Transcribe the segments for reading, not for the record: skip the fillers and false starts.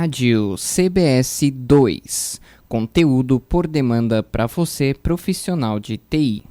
Rádio CBS 2. Conteúdo por demanda para você, profissional de TI.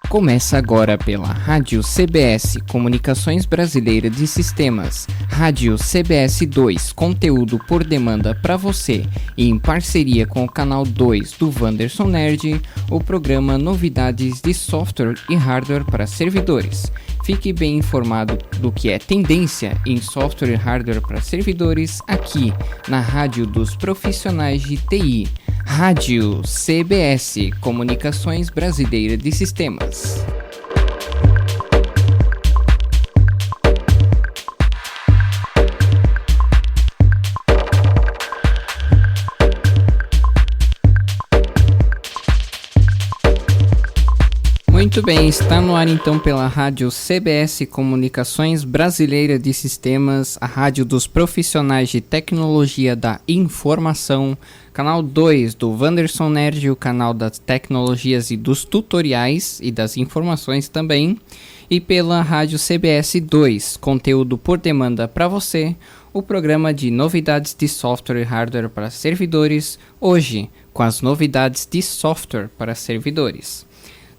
Começa agora pela Rádio CBS, Comunicações Brasileira de Sistemas, Rádio CBS 2, conteúdo por demanda para você, e em parceria com o canal 2 do Wanderson Nerd, o programa Novidades de Software e Hardware para Servidores. Fique bem informado do que é tendência em software e hardware para servidores aqui na Rádio dos Profissionais de TI. Rádio CBS, Comunicações Brasileira de Sistemas. Muito bem, está no ar então pela Rádio CBS Comunicações Brasileira de Sistemas, a rádio dos profissionais de tecnologia da informação, canal 2 do Wanderson Nerd, o canal das tecnologias e dos tutoriais e das informações também, e pela Rádio CBS 2, conteúdo por demanda para você, o programa de novidades de software e hardware para servidores, hoje com as novidades de software para servidores.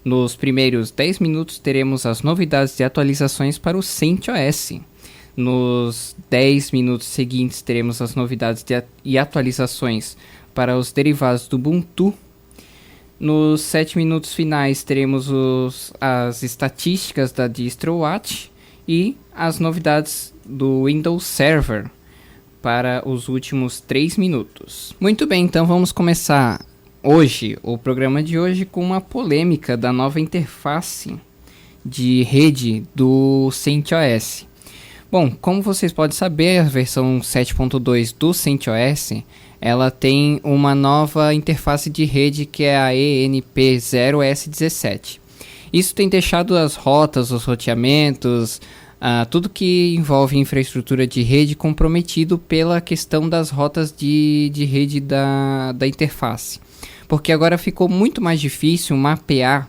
Nos primeiros 10 minutos teremos as novidades de atualizações para o CentOS. Nos 10 minutos seguintes teremos as novidades e atualizações para os derivados do Ubuntu. Nos 7 minutos finais teremos as estatísticas da DistroWatch e as novidades do Windows Server para os últimos 3 minutos. Muito bem, então vamos começar o programa de hoje com uma polêmica da nova interface de rede do CentOS. Bom, como vocês podem saber, a versão 7.2 do CentOS, ela tem uma nova interface de rede que é a ENP0S17. Isso tem deixado as rotas, os roteamentos, tudo que envolve infraestrutura de rede comprometido pela questão das rotas de rede da interface. Porque agora ficou muito mais difícil mapear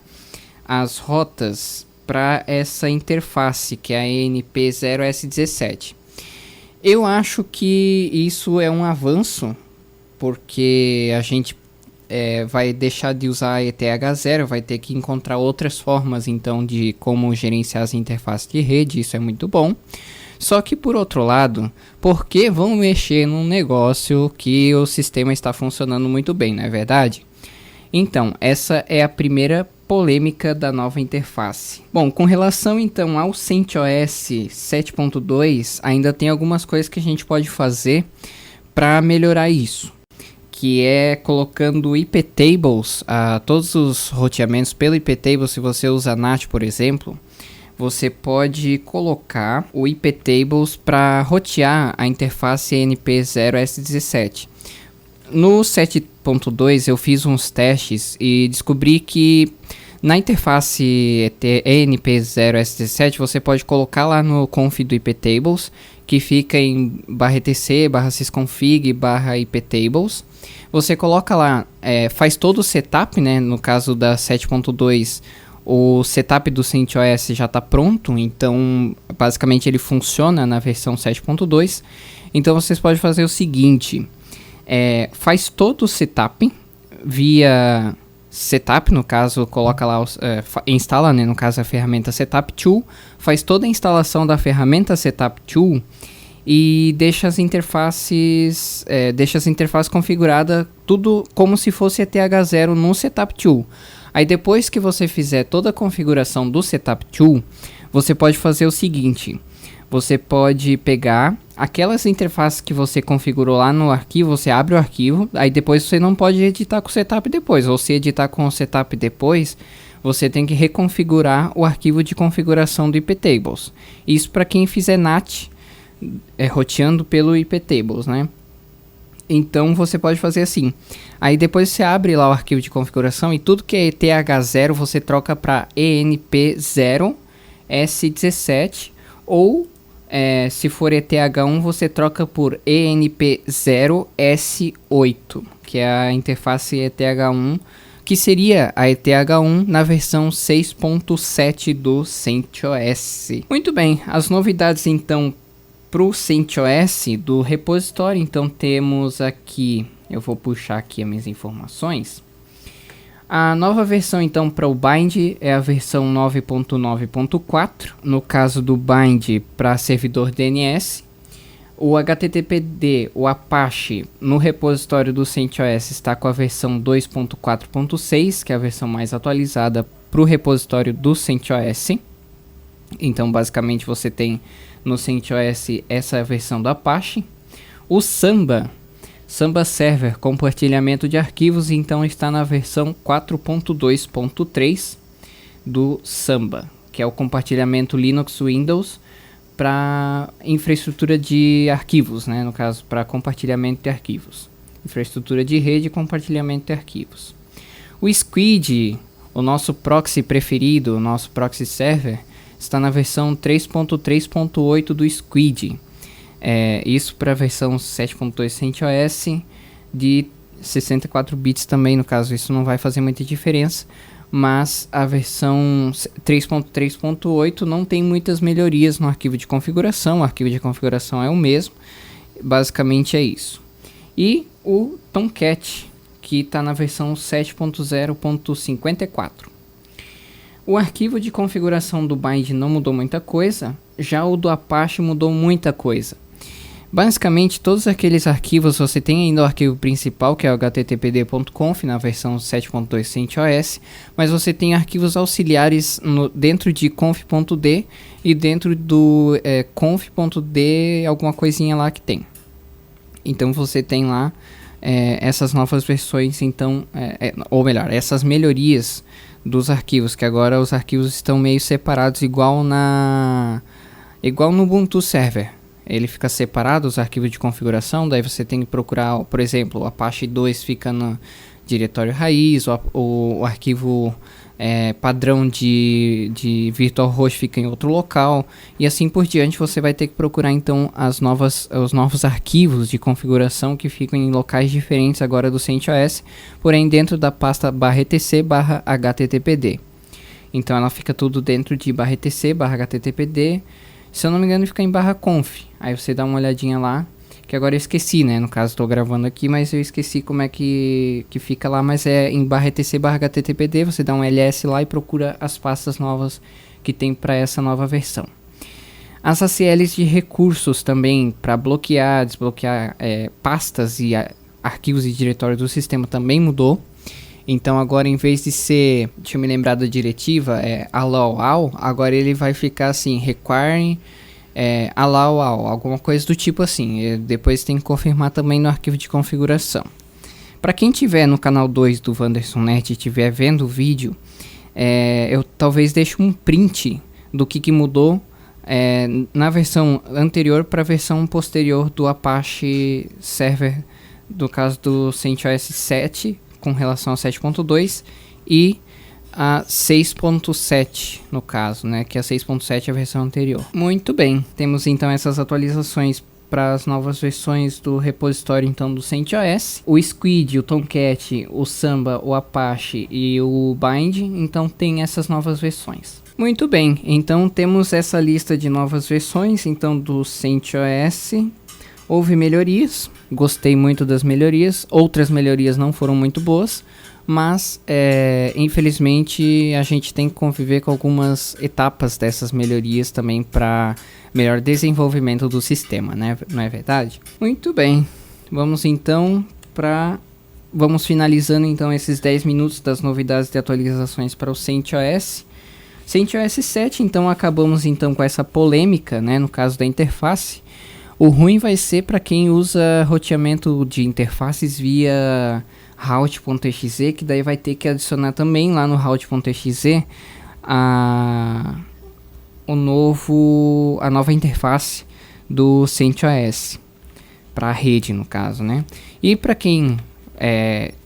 as rotas para essa interface, que é a ENP0S17. Eu acho que isso é um avanço, porque a gente vai deixar de usar a ETH0, vai ter que encontrar outras formas então de como gerenciar as interfaces de rede, isso é muito bom. Só que por outro lado, por que vão mexer num negócio que o sistema está funcionando muito bem, não é verdade? Então, essa é a primeira polêmica da nova interface. Bom, com relação então ao CentOS 7.2, ainda tem algumas coisas que a gente pode fazer para melhorar isso, que é colocando iptables, todos os roteamentos pelo iptable. Se você usa NAT, por exemplo, você pode colocar o iptables para rotear a interface ENP0S17. No 7.2 eu fiz uns testes e descobri que na interface ENP0S17 você pode colocar lá no conf do iptables, que fica em /etc/sysconfig/iptables. Você coloca lá, faz todo o setup, né? No caso da 7.2, o setup do CentOS já está pronto, então basicamente ele funciona na versão 7.2. Então vocês podem fazer o seguinte: faz todo o setup via setup, no caso coloca lá, instala, né, no caso a ferramenta Setup Tool, faz toda a instalação da ferramenta Setup Tool e deixa as interfaces configuradas tudo como se fosse ETH0 no Setup Tool. Aí depois que você fizer toda a configuração do Setup Tool, você pode fazer o seguinte: você pode pegar aquelas interfaces que você configurou lá no arquivo, você abre o arquivo, aí depois você não pode editar com o setup depois, ou se editar com o setup depois, você tem que reconfigurar o arquivo de configuração do iptables. Isso para quem fizer NAT, roteando pelo iptables, né? Então você pode fazer assim. Aí depois você abre lá o arquivo de configuração e tudo que é ETH0 você troca para ENP0S17 ou Se for ETH1, você troca por ENP0S8, que é a interface ETH1, que seria a ETH1 na versão 6.7 do CentOS. Muito bem, as novidades então para o CentOS do repositório. Então temos aqui, eu vou puxar aqui as minhas informações. A nova versão então para o Bind é a versão 9.9.4, no caso do Bind para servidor DNS. O HTTPD, o Apache, no repositório do CentOS está com a versão 2.4.6, que é a versão mais atualizada para o repositório do CentOS. Então basicamente você tem no CentOS essa versão do Apache. O Samba Server, compartilhamento de arquivos, então está na versão 4.2.3 do Samba, que é o compartilhamento Linux Windows para infraestrutura de arquivos, né? No caso, para compartilhamento de arquivos. Infraestrutura de rede e compartilhamento de arquivos. O Squid, o nosso proxy preferido, o nosso proxy server, está na versão 3.3.8 do Squid. Isso para a versão 7.2 CentOS de 64 bits também, no caso isso não vai fazer muita diferença, mas a versão 3.3.8 não tem muitas melhorias no arquivo de configuração. O arquivo de configuração é o mesmo, basicamente é isso. E o Tomcat, que está na versão 7.0.54. O arquivo de configuração do Bind não mudou muita coisa, já o do Apache mudou muita coisa. Basicamente, todos aqueles arquivos, você tem ainda o arquivo principal, que é o httpd.conf, na versão 7.2 CentOS, mas você tem arquivos auxiliares dentro de conf.d e dentro do conf.d, alguma coisinha lá que tem. Então você tem lá essas novas versões, então, ou melhor, essas melhorias dos arquivos, que agora os arquivos estão meio separados, igual no Ubuntu Server. Ele fica separado, os arquivos de configuração, daí você tem que procurar, por exemplo, o Apache 2 fica no diretório raiz, o arquivo padrão de VirtualHost fica em outro local, e assim por diante. Você vai ter que procurar então os novos arquivos de configuração que ficam em locais diferentes agora do CentOS, porém dentro da pasta /etc/httpd. Então ela fica tudo dentro de /etc/httpd. Se eu não me engano, fica em /conf. Aí você dá uma olhadinha lá, que agora eu esqueci, né? No caso, estou gravando aqui, mas eu esqueci como é que fica lá. Mas é em /etc/httpd, você dá um ls lá e procura as pastas novas que tem para essa nova versão. As ACLs de recursos também, para bloquear, desbloquear pastas e arquivos e diretórios do sistema também mudou. Então agora, em vez de ser, deixa eu me lembrar da diretiva, allow all, agora ele vai ficar assim, require allow all, alguma coisa do tipo assim. Depois tem que confirmar também no arquivo de configuração. Para quem tiver no canal 2 do Wanderson Nerd e estiver vendo o vídeo, eu talvez deixe um print do que mudou na versão anterior para a versão posterior do Apache Server, do caso do CentOS 7, com relação a 7.2 e a 6.7 no caso, né, que a 6.7 é a versão anterior. Muito bem, temos então essas atualizações para as novas versões do repositório então do CentOS. O Squid, o Tomcat, o Samba, o Apache e o Bind, então tem essas novas versões. Muito bem, então temos essa lista de novas versões então do CentOS. Houve melhorias, gostei muito das melhorias, outras melhorias não foram muito boas, mas infelizmente a gente tem que conviver com algumas etapas dessas melhorias também para melhor desenvolvimento do sistema, né? Não é verdade? Muito bem, vamos então vamos finalizando então esses 10 minutos das novidades de atualizações para o CentOS. CentOS 7, então acabamos então com essa polêmica, né, no caso da interface. O ruim vai ser para quem usa roteamento de interfaces via route.exe, que daí vai ter que adicionar também lá no route.exe a nova interface do CentOS para a rede, no caso, né? E para quem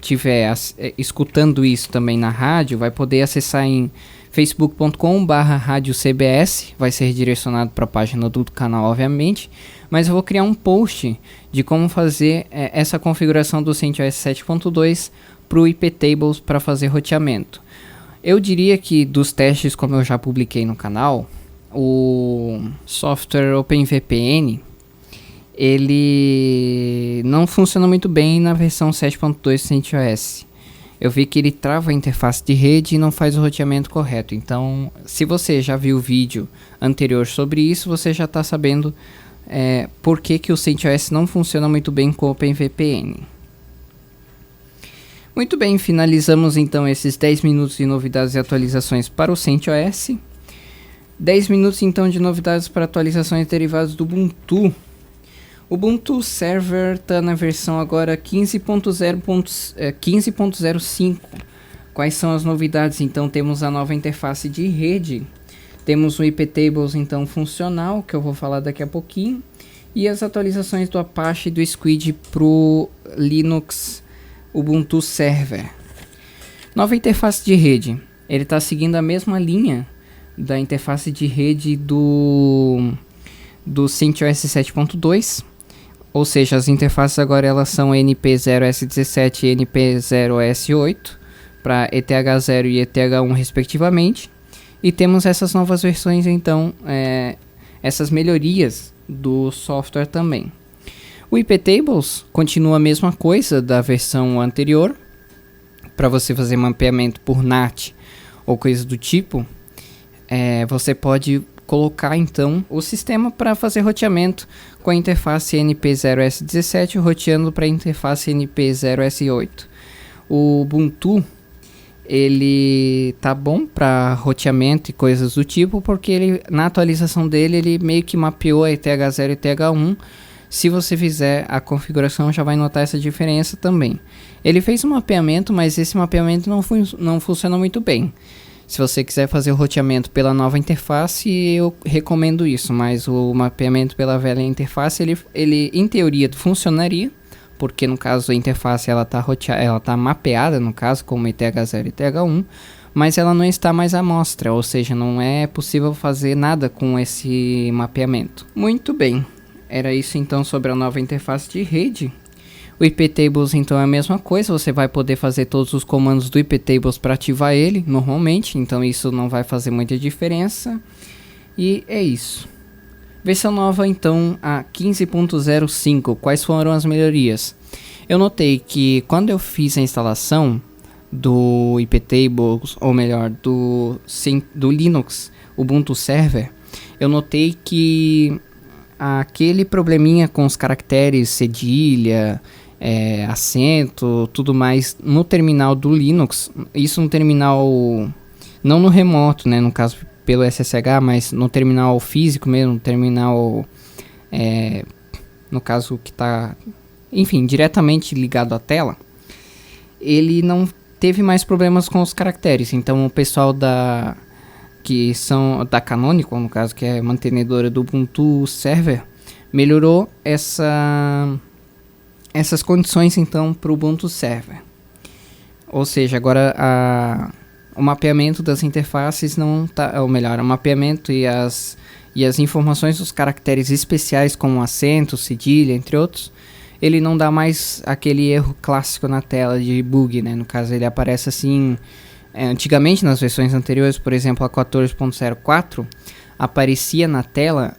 estiver escutando isso também na rádio, vai poder acessar em facebook.com/radiocbs, vai ser redirecionado para a página do canal, obviamente, mas eu vou criar um post de como fazer essa configuração do CentOS 7.2 para o iptables para fazer roteamento. Eu diria que dos testes, como eu já publiquei no canal, o software OpenVPN ele não funciona muito bem na versão 7.2 CentOS. Eu vi que ele trava a interface de rede e não faz o roteamento correto. Então, se você já viu o vídeo anterior sobre isso, você já está sabendo por que o CentOS não funciona muito bem com o OpenVPN. Muito bem, finalizamos então esses 10 minutos de novidades e atualizações para o CentOS. 10 minutos então de novidades para atualizações derivadas do Ubuntu. O Ubuntu Server está na versão agora 15.05. Quais são as novidades? Então temos a nova interface de rede, temos o iptables então funcional, que eu vou falar daqui a pouquinho, e as atualizações do Apache e do Squid para o Linux Ubuntu Server. Nova interface de rede, ele está seguindo a mesma linha da interface de rede do CentOS 7.2. Ou seja, as interfaces agora elas são NP0S17 e NP0S8 para ETH0 e ETH1 respectivamente. E temos essas novas versões então, essas melhorias do software também. O iptables continua a mesma coisa da versão anterior. Para você fazer mapeamento por NAT ou coisa do tipo, você pode colocar então o sistema para fazer roteamento com a interface NP0S17 roteando para a interface NP0S8. O Ubuntu ele tá bom para roteamento e coisas do tipo, porque ele, na atualização dele ele meio que mapeou a ETH0 e ETH1. Se você fizer a configuração já vai notar essa diferença também. Ele fez um mapeamento, mas esse mapeamento não funciona muito bem. Se você quiser fazer o roteamento pela nova interface, eu recomendo isso, mas o mapeamento pela velha interface, ele em teoria funcionaria, porque no caso a interface ela tá mapeada, no caso, como ETH0 e ETH1, mas ela não está mais à mostra, ou seja, não é possível fazer nada com esse mapeamento. Muito bem, era isso então sobre a nova interface de rede. O iptables então é a mesma coisa, você vai poder fazer todos os comandos do iptables para ativar ele normalmente, então isso não vai fazer muita diferença. E é isso. Versão nova então, a 15.05, quais foram as melhorias? Eu notei que quando eu fiz a instalação do iptables, ou melhor, do Linux Ubuntu Server, eu notei que aquele probleminha com os caracteres cedilha, acento, tudo mais no terminal do Linux, isso no terminal, não no remoto, né, no caso pelo SSH, mas no terminal físico mesmo, no terminal, no caso que está, enfim, diretamente ligado à tela, ele não teve mais problemas com os caracteres. Então o pessoal que são da Canonical, no caso, que é mantenedora do Ubuntu Server, melhorou essas condições então para o Ubuntu Server. Ou seja, agora o mapeamento das interfaces não tá, ou melhor, o mapeamento e as informações dos caracteres especiais como acento, cedilha, entre outros, ele não dá mais aquele erro clássico na tela de bug, né? No caso, ele aparece assim. Antigamente, nas versões anteriores, por exemplo, a 14.04, aparecia na tela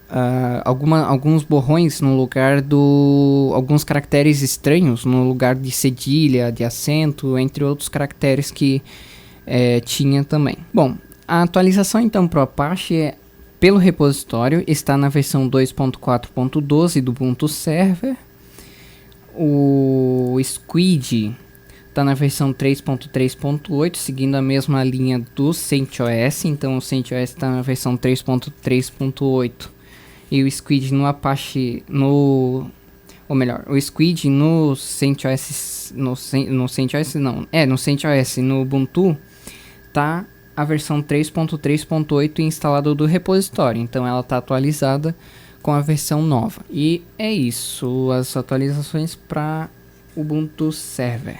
alguns borrões no lugar alguns caracteres estranhos, no lugar de cedilha, de acento, entre outros caracteres que tinha também. Bom, a atualização então para o Apache pelo repositório está na versão 2.4.12 do Ubuntu Server. O Squid está na versão 3.3.8, seguindo a mesma linha do CentOS. Então o CentOS está na versão 3.3.8 e o Squid no Apache, o Squid no CentOS, no CentOS não, no CentOS, no Ubuntu, tá a versão 3.3.8 instalada do repositório. Então ela está atualizada com a versão nova. E é isso, as atualizações para Ubuntu Server.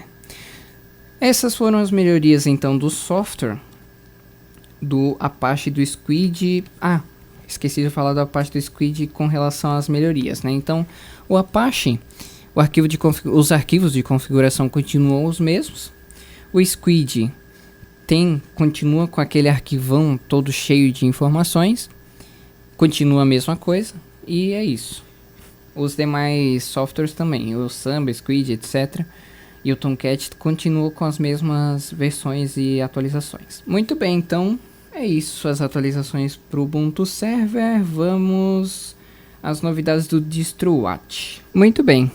Essas foram as melhorias então do software do Apache e do Squid. Esqueci de falar do Apache e do Squid com relação às melhorias, né? Então, o Apache, os arquivos de configuração continuam os mesmos. O Squid continua com aquele arquivão todo cheio de informações. Continua a mesma coisa. E é isso. Os demais softwares também, o Samba, Squid, etc. E o Tomcat continuam com as mesmas versões e atualizações. Muito bem, então é isso, as atualizações para o Ubuntu Server. Vamos às novidades do DistroWatch. Muito bem,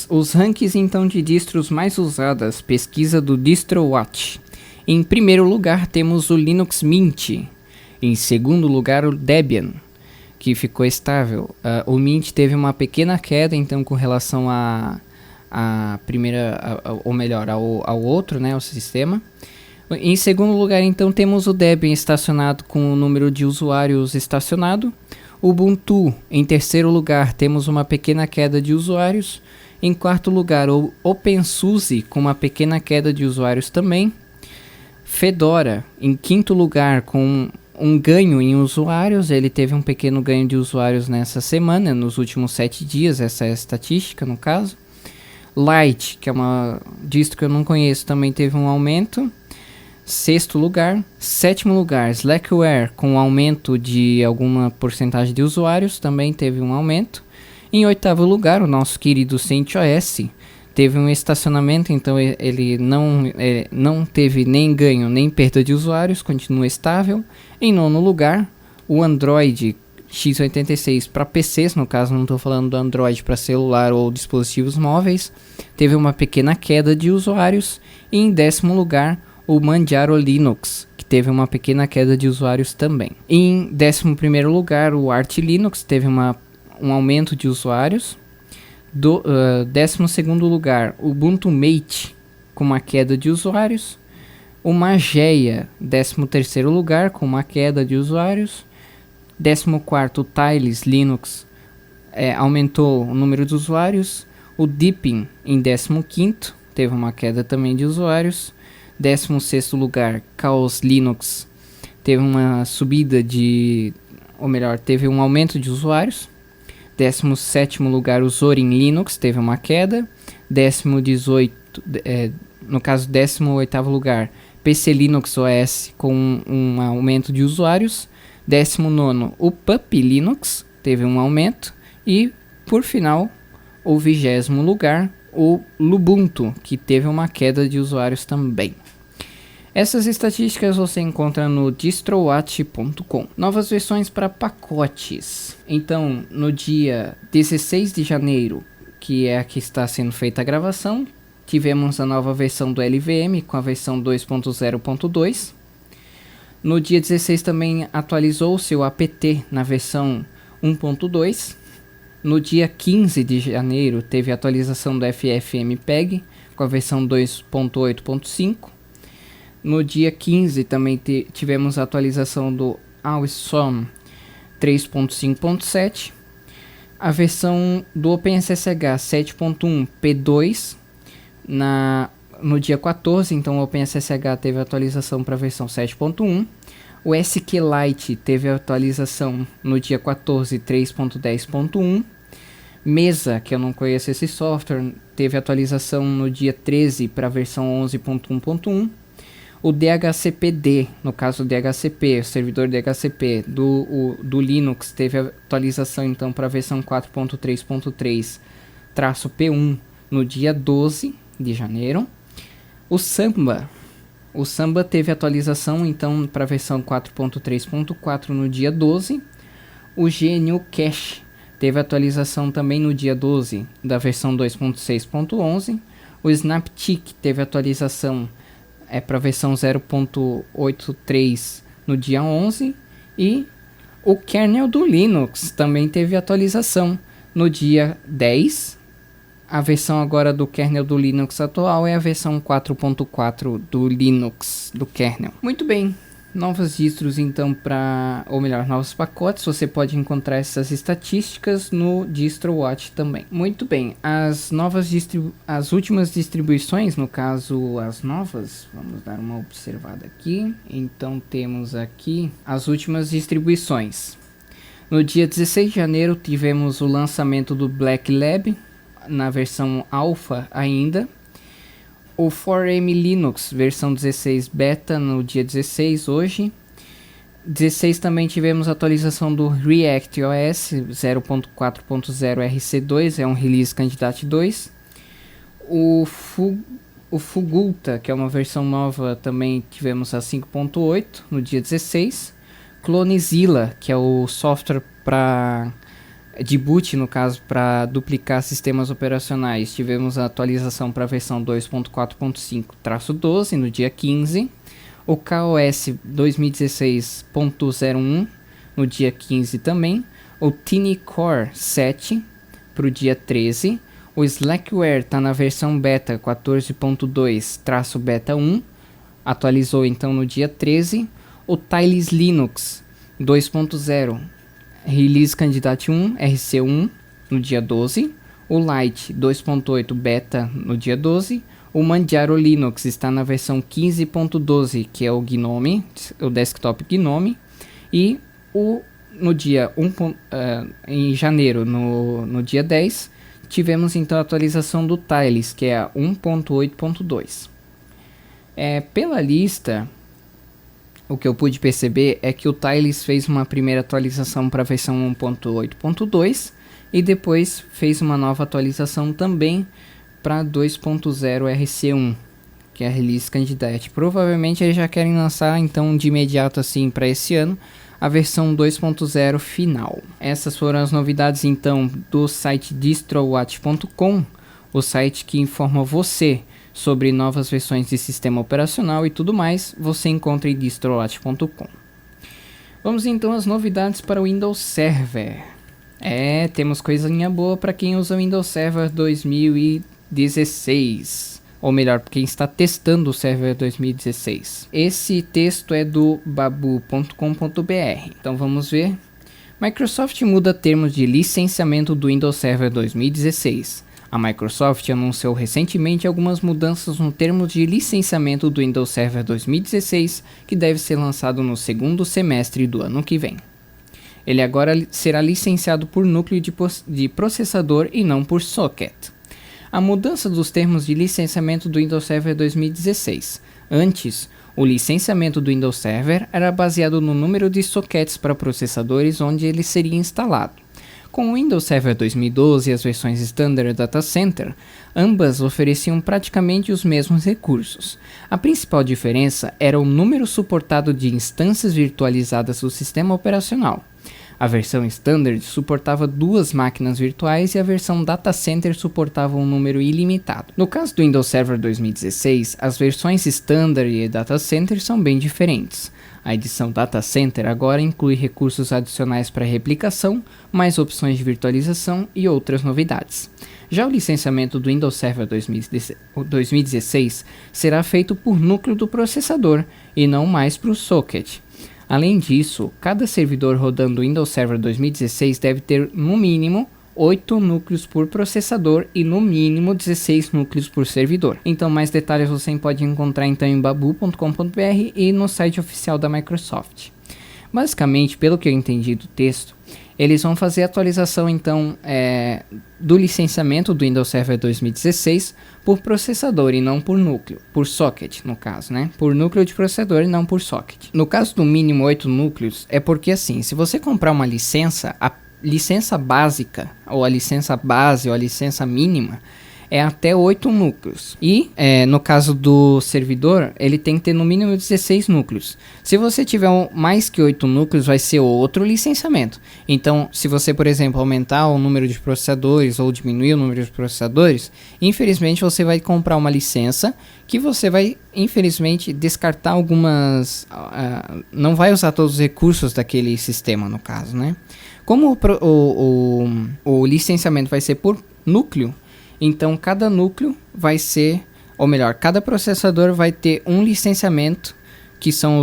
os rankings então de distros mais usadas, pesquisa do DistroWatch. Em primeiro lugar temos o Linux Mint, em segundo lugar o Debian, que ficou estável. O Mint teve uma pequena queda então com relação ao outro, né, o sistema. Em segundo lugar então temos o Debian estacionado com o número de usuários estacionado. Ubuntu em terceiro lugar, temos uma pequena queda de usuários. Em quarto lugar o OpenSUSE com uma pequena queda de usuários também. Fedora em quinto lugar com um ganho em usuários, ele teve um pequeno ganho de usuários nessa semana, nos últimos 7 dias, essa é a estatística no caso. Lite, que é uma distro que eu não conheço, também teve um aumento. Sexto lugar. Sétimo lugar, Slackware, com um aumento de alguma porcentagem de usuários, também teve um aumento. Em oitavo lugar, o nosso querido CentOS teve um estacionamento, então ele não teve nem ganho nem perda de usuários, continua estável. Em nono lugar, o Android x86 para PCs, no caso não estou falando do Android para celular ou dispositivos móveis, teve uma pequena queda de usuários. E em décimo lugar, o Manjaro Linux, que teve uma pequena queda de usuários também. Em 11º lugar, o Arch Linux teve um aumento de usuários. 12º lugar, o Ubuntu Mate, com uma queda de usuários. O Mageia, 13º lugar, com uma queda de usuários. 14º, o Tiles Linux, aumentou o número de usuários. O Deepin, em 15º, teve uma queda também de usuários. 16º lugar, Chaos Linux, teve uma subida teve um aumento de usuários. 17º lugar, o Zorin Linux, teve uma queda. 18º lugar, PC Linux OS, com um aumento de usuários. 19º, o Pup Linux, teve um aumento. E, por final, o 20º lugar, o Lubuntu, que teve uma queda de usuários também. Essas estatísticas você encontra no distrowatch.com. Novas versões para pacotes. Então, no dia 16 de janeiro, que é a que está sendo feita a gravação, tivemos a nova versão do LVM com a versão 2.0.2. No dia 16 também atualizou-se o apt na versão 1.2. No dia 15 de janeiro teve a atualização do FFmpeg com a versão 2.8.5. No dia 15 também tivemos a atualização do Awesome 3.5.7. A versão do OpenSSH 7.1 P2 no dia 14, então o OpenSSH teve a atualização para a versão 7.1. O SQLite teve a atualização no dia 14, 3.10.1. Mesa, que eu não conheço esse software, teve atualização no dia 13 para a versão 11.1.1. O DHCPD, no caso do DHCP, o servidor DHCP do Linux, teve a atualização então para a versão 4.3.3-P1 no dia 12 de janeiro. O Samba teve atualização então para a versão 4.3.4 no dia 12. O GNU Cache teve atualização também no dia 12 da versão 2.6.11. O Snaptik teve atualização para a versão 0.83 no dia 11. E o kernel do Linux também teve atualização no dia 10. A versão agora do kernel do Linux atual é a versão 4.4 do Linux, do kernel. Muito bem, Novas distros, então, novos pacotes, você pode encontrar essas estatísticas no DistroWatch também. Muito bem, as últimas distribuições, no caso as novas, vamos dar uma observada aqui. Então temos aqui as últimas distribuições. No dia 16 de janeiro tivemos o lançamento do Black Lab, na versão Alpha ainda. O 4M Linux, versão 16 beta, no dia 16, hoje. 16 também tivemos a atualização do React OS 0.4.0 RC2, é um release Candidate 2. O Fugulta, que é uma versão nova, também tivemos a 5.8 no dia 16. Clonezilla, que é o software de boot, no caso, para duplicar sistemas operacionais. Tivemos a atualização para a versão 2.4.5-12 no dia 15. O KOS 2016.01 no dia 15 também. O TinyCore 7 para o dia 13. O Slackware está na versão beta 14.2-beta 1. Atualizou então no dia 13. O Tiles Linux 2.0 Release Candidate 1, RC1, no dia 12. O Lite 2.8 Beta, no dia 12. O Manjaro Linux está na versão 15.12, que é o Gnome, o desktop Gnome. E no dia em janeiro, no dia 10, tivemos então a atualização do Tiles, que é a 1.8.2. Pela lista, o que eu pude perceber é que o Tiles fez uma primeira atualização para a versão 1.8.2 e depois fez uma nova atualização também para 2.0 RC1, que é a Release Candidate. Provavelmente eles já querem lançar então de imediato assim para esse ano a versão 2.0 final. Essas foram as novidades então do site distrowatch.com, o site que informa você sobre novas versões de sistema operacional e tudo mais, você encontra em distrowatch.com. Vamos então às novidades para o Windows Server. Temos coisinha boa para quem usa o Windows Server 2016. Ou melhor, para quem está testando o Server 2016. Esse texto é do babu.com.br. Então vamos ver. Microsoft muda termos de licenciamento do Windows Server 2016. A Microsoft anunciou recentemente algumas mudanças no termo de licenciamento do Windows Server 2016, que deve ser lançado no segundo semestre do ano que vem. Ele agora será licenciado por núcleo de processador e não por socket. A mudança dos termos de licenciamento do Windows Server 2016. Antes, o licenciamento do Windows Server era baseado no número de sockets para processadores onde ele seria instalado. Com o Windows Server 2012 e as versões Standard e Data Center, ambas ofereciam praticamente os mesmos recursos. A principal diferença era o número suportado de instâncias virtualizadas do sistema operacional. A versão Standard suportava 2 máquinas virtuais e a versão Data Center suportava um número ilimitado. No caso do Windows Server 2016, as versões Standard e Data Center são bem diferentes. A edição Data Center agora inclui recursos adicionais para replicação, mais opções de virtualização e outras novidades. Já o licenciamento do Windows Server 2016 será feito por núcleo do processador e não mais para o socket. Além disso, cada servidor rodando o Windows Server 2016 deve ter no mínimo 8 núcleos por processador e no mínimo 16 núcleos por servidor. Então mais detalhes você pode encontrar então em babu.com.br e no site oficial da Microsoft. Basicamente, pelo que eu entendi do texto, eles vão fazer a atualização então do licenciamento do Windows Server 2016 por processador e não por núcleo, por socket no caso, né? Por núcleo de processador e não por socket. No caso do mínimo 8 núcleos, é porque assim, se você comprar uma licença, a licença básica, ou a licença base, ou a licença mínima, é até 8 núcleos. E, no caso do servidor, ele tem que ter no mínimo 16 núcleos. Se você tiver mais que 8 núcleos, vai ser outro licenciamento. Então, se você, por exemplo, aumentar o número de processadores ou diminuir o número de processadores, infelizmente você vai comprar uma licença que você vai, infelizmente, descartar algumas... não vai usar todos os recursos daquele sistema, no caso, né? Como o licenciamento vai ser por núcleo, então cada núcleo vai ser, ou melhor, cada processador vai ter um licenciamento que são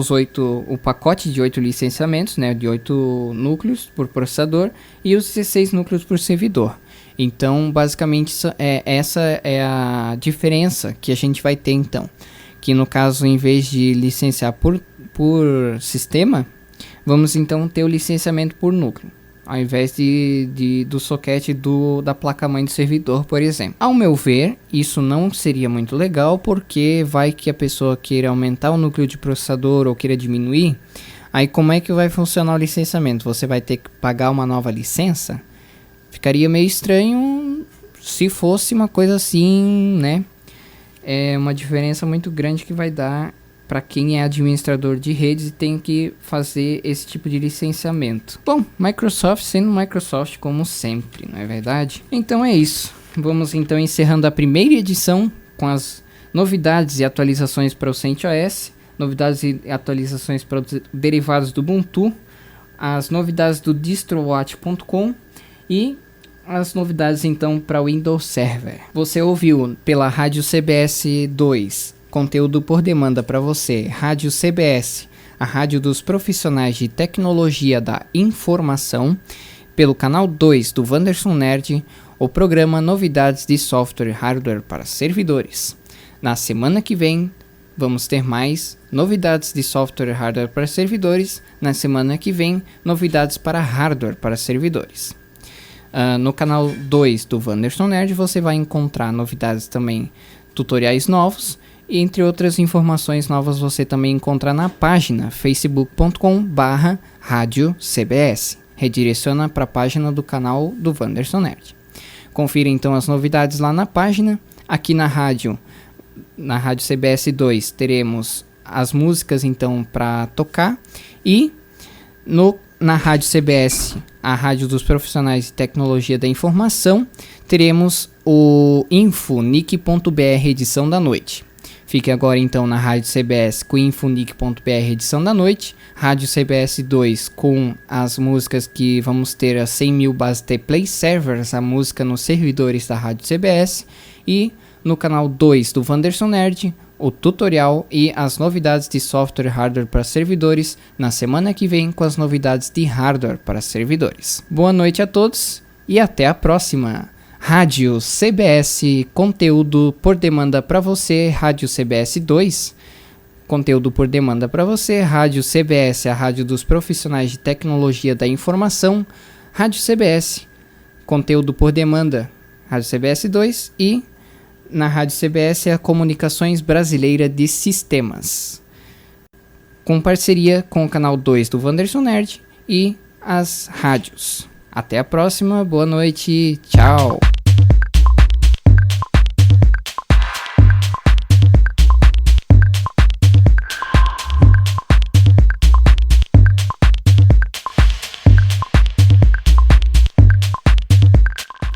o pacote de 8 licenciamentos, né, de 8 núcleos por processador e os 16 núcleos por servidor. Então, basicamente, essa é a diferença que a gente vai ter, então. Que no caso, em vez de licenciar por sistema, vamos então ter o licenciamento por núcleo, ao invés do socket da placa-mãe do servidor, por exemplo. Ao meu ver, isso não seria muito legal, porque vai que a pessoa queira aumentar o núcleo de processador ou queira diminuir. Aí como é que vai funcionar o licenciamento? Você vai ter que pagar uma nova licença? Ficaria meio estranho se fosse uma coisa assim, né? É uma diferença muito grande que vai dar para quem é administrador de redes e tem que fazer esse tipo de licenciamento. Bom, Microsoft sendo Microsoft como sempre, não é verdade? Então é isso. Vamos então encerrando a primeira edição com as novidades e atualizações para o CentOS, novidades e atualizações para os derivados do Ubuntu, as novidades do distrowatch.com e as novidades então para o Windows Server. Você ouviu pela Rádio CBS 2, conteúdo por demanda para você, Rádio CBS, a rádio dos profissionais de tecnologia da informação, pelo canal 2 do Wanderson Nerd, o programa Novidades de Software e Hardware para Servidores. Na semana que vem, vamos ter mais novidades de software e hardware para servidores. Na semana que vem, novidades para hardware para servidores. No canal 2 do Wanderson Nerd você vai encontrar novidades também, tutoriais novos, e entre outras informações novas você também encontra na página facebook.com/radiocbs. Redireciona para a página do canal do Wanderson Nerd. Confira então as novidades lá na página. Aqui na rádio CBS 2 teremos as músicas então para tocar, e na Rádio CBS, a rádio dos profissionais de tecnologia da informação, teremos o infonic.br edição da noite. Fique agora então na Rádio CBS com infonic.br edição da noite, Rádio CBS 2 com as músicas que vamos ter a 100 mil BAST Play Servers, a música nos servidores da Rádio CBS, e no canal 2 do Wanderson Nerd, o tutorial e as novidades de software e hardware para servidores, na semana que vem com as novidades de hardware para servidores. Boa noite a todos e até a próxima. Rádio CBS, conteúdo por demanda para você, Rádio CBS 2, conteúdo por demanda para você, Rádio CBS, a rádio dos profissionais de tecnologia da informação, Rádio CBS, conteúdo por demanda, Rádio CBS 2 e na Rádio CBS a Comunicações Brasileira de Sistemas, com parceria com o canal 2 do Wanderson Nerd e as rádios. Até a próxima, boa noite, tchau!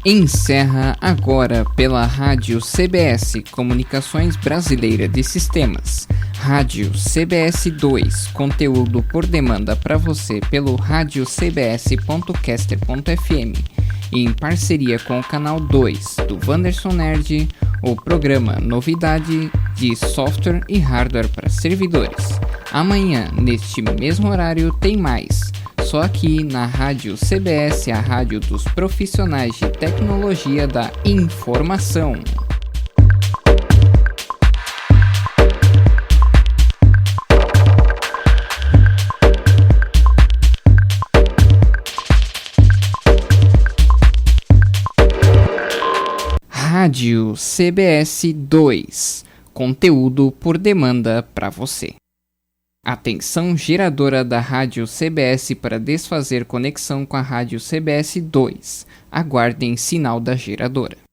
Encerra agora pela Rádio CBS, Comunicações Brasileira de Sistemas. Rádio CBS 2, conteúdo por demanda para você pelo radiocbs.caster.fm e em parceria com o canal 2 do Wanderson Nerd, o programa Novidade de Software e Hardware para Servidores. Amanhã, neste mesmo horário, tem mais. Só aqui na Rádio CBS, a rádio dos profissionais de tecnologia da informação. Rádio CBS 2, conteúdo por demanda para você. Atenção geradora da Rádio CBS para desfazer conexão com a Rádio CBS 2. Aguardem sinal da geradora.